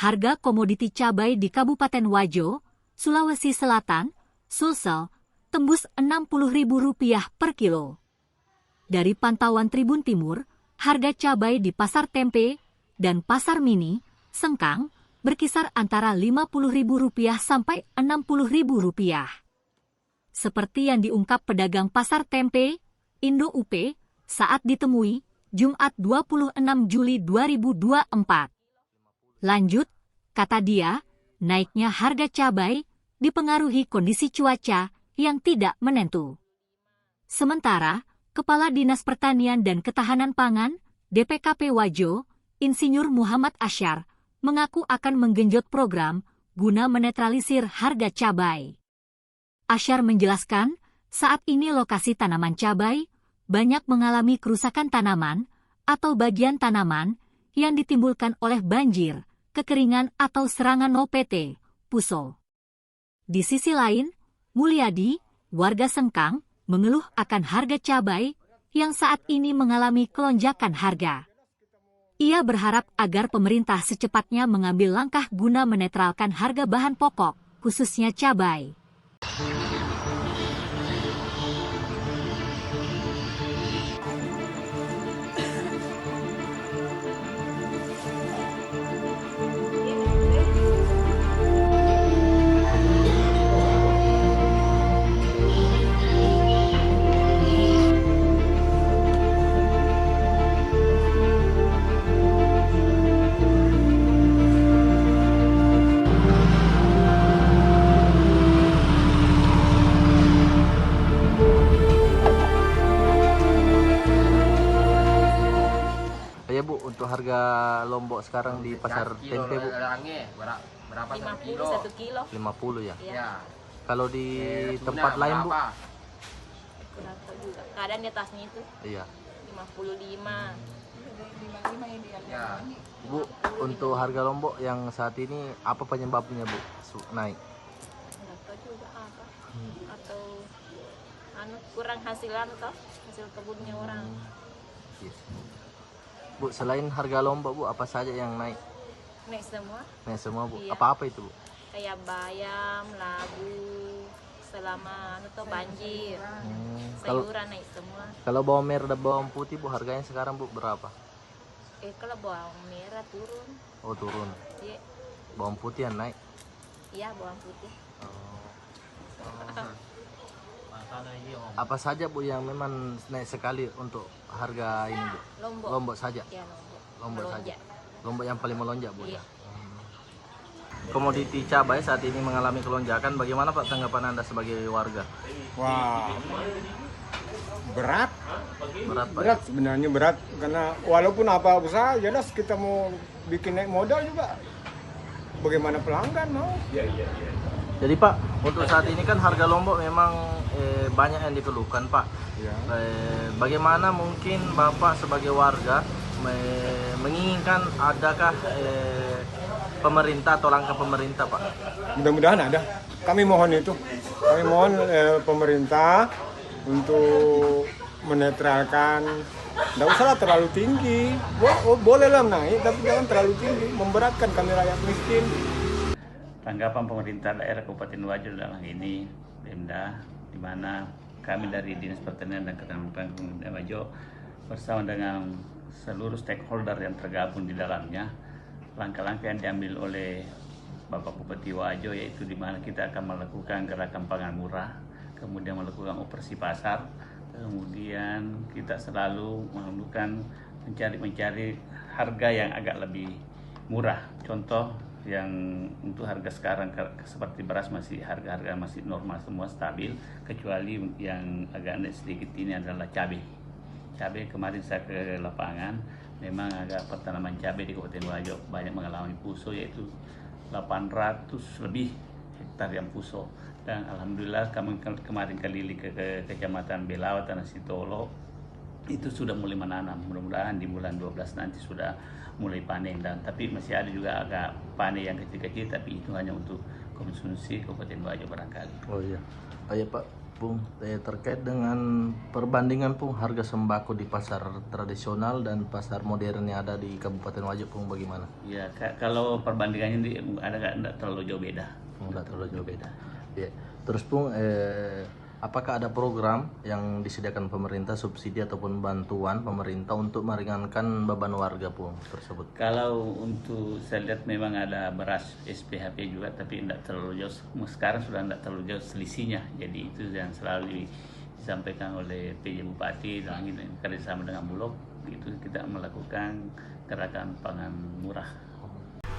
harga komoditi cabai di Kabupaten Wajo, Sulawesi Selatan, Sulsel, tembus Rp60.000 per kilo. Dari pantauan Tribun Timur, harga cabai di Pasar Tempe dan Pasar Mini, Sengkang, berkisar antara Rp50.000 sampai Rp60.000. Seperti yang diungkap pedagang Pasar Tempe, Indo UP, saat ditemui, Jumat 26 Juli 2024. Lanjut, kata dia, naiknya harga cabai dipengaruhi kondisi cuaca yang tidak menentu. Sementara, Kepala Dinas Pertanian dan Ketahanan Pangan, DPKP Wajo, Insinyur Muhammad Asyar, mengaku akan menggenjot program guna menetralisir harga cabai. Asyar menjelaskan, saat ini lokasi tanaman cabai banyak mengalami kerusakan tanaman atau bagian tanaman yang ditimbulkan oleh banjir, kekeringan atau serangan OPT, PUSO. Di sisi lain, Mulyadi, warga Sengkang, mengeluh akan harga cabai yang saat ini mengalami kelonjakan harga. Ia berharap agar pemerintah secepatnya mengambil langkah guna menetralkan harga bahan pokok, khususnya cabai. Ya Bu, untuk harga lombok sekarang di pasar tempe Bu? Berapa 50 1 kilo. 50 ya? Ya. Kalau di tempat lain Bu? Berapa juga. Kadang di atasnya itu Iya. 55. Ya. Bu, untuk harga lombok yang saat ini apa penyebabnya Bu naik? Enggak tahu juga apa. Atau kurang hasilan toh, hasil kebunnya orang. Yes. Bu, selain harga lombok Bu, apa saja yang naik? Naik semua. Naik semua Bu. Iya. Apa-apa itu Bu? Kayak bayam, labu, selama banjir. Sayuran naik semua. Kalau bawang merah dan bawang putih Bu, harganya sekarang Bu berapa? Kalau bawang merah turun. Oh, turun. Iya. Bawang putih yang naik. Iya, bawang putih. Apa saja Bu yang memang naik sekali untuk harga ini Bu? Lombok. Lombok saja. Ya, lombok. Lombok saja. Melonjak. Lombok yang paling melonjak Bu Iya. ya. Komoditi cabai saat ini mengalami kelonjakan. Bagaimana Pak tanggapan Anda sebagai warga? Wah, berat Berat Pak? berat sebenarnya berat karena walaupun apa usaha jelas kita mau bikin naik modal juga bagaimana pelanggan mau. Jadi Pak, untuk saat ini kan harga lombok memang banyak yang dikeluhkan Pak. Ya. Bagaimana mungkin Bapak sebagai warga menginginkan adakah pemerintah atau langkah pemerintah Pak? Mudah-mudahan ada. Kami mohon itu. Kami mohon pemerintah untuk menetralkan. Tidak usahlah terlalu tinggi. Bolehlah naik, tapi jangan terlalu tinggi. Memberatkan kami rakyat miskin. Tanggapan pemerintah daerah Kabupaten Wajo dalam ini, Pemda, di mana kami dari Dinas Pertanian dan Ketahanan Pangan Kabupaten Wajo bersama dengan seluruh stakeholder yang tergabung di dalamnya, langkah-langkah yang diambil oleh Bapak Bupati Wajo yaitu di mana kita akan melakukan gerakan pangan murah, kemudian melakukan operasi pasar, kemudian kita selalu melakukan mencari harga yang agak lebih murah. Contoh yang untuk harga sekarang seperti beras masih harga masih normal semua stabil, kecuali yang agak naik sedikit ini adalah cabai. Cabai kemarin saya ke lapangan, memang agak petanaman cabai di Kabupaten Wajo banyak mengalami puso, yaitu 800 lebih hektar yang puso. Dan alhamdulillah kami kemarin keliling ke Kecamatan Belawa, Tanah Sitolo, itu sudah mulai menanam. Mudah-mudahan di bulan 12 nanti sudah mulai panen, dan tapi masih ada juga agak panen yang kecil-kecil, tapi itu hanya untuk konsumsi Kabupaten Wajo barangkali. Oh iya. Oh iya Pak, Pung, terkait dengan perbandingan Pung harga sembako di pasar tradisional dan pasar modern yang ada di Kabupaten Wajo Pung bagaimana? Ya, kalau perbandingannya nggak terlalu jauh beda. Nggak terlalu jauh beda. Ya. Terus Pung, apakah ada program yang disediakan pemerintah, subsidi ataupun bantuan pemerintah untuk meringankan beban warga Pung tersebut? Kalau untuk saya lihat memang ada beras SPHP juga, tapi tidak terlalu jauh. Sekarang sudah tidak terlalu jauh selisihnya. Jadi itu yang selalu disampaikan oleh PJ Bupati dan kerjasama dengan Bulog. Itu kita melakukan gerakan pangan murah.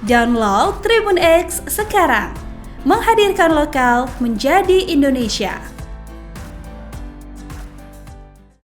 Download Tribun X sekarang, menghadirkan lokal menjadi Indonesia.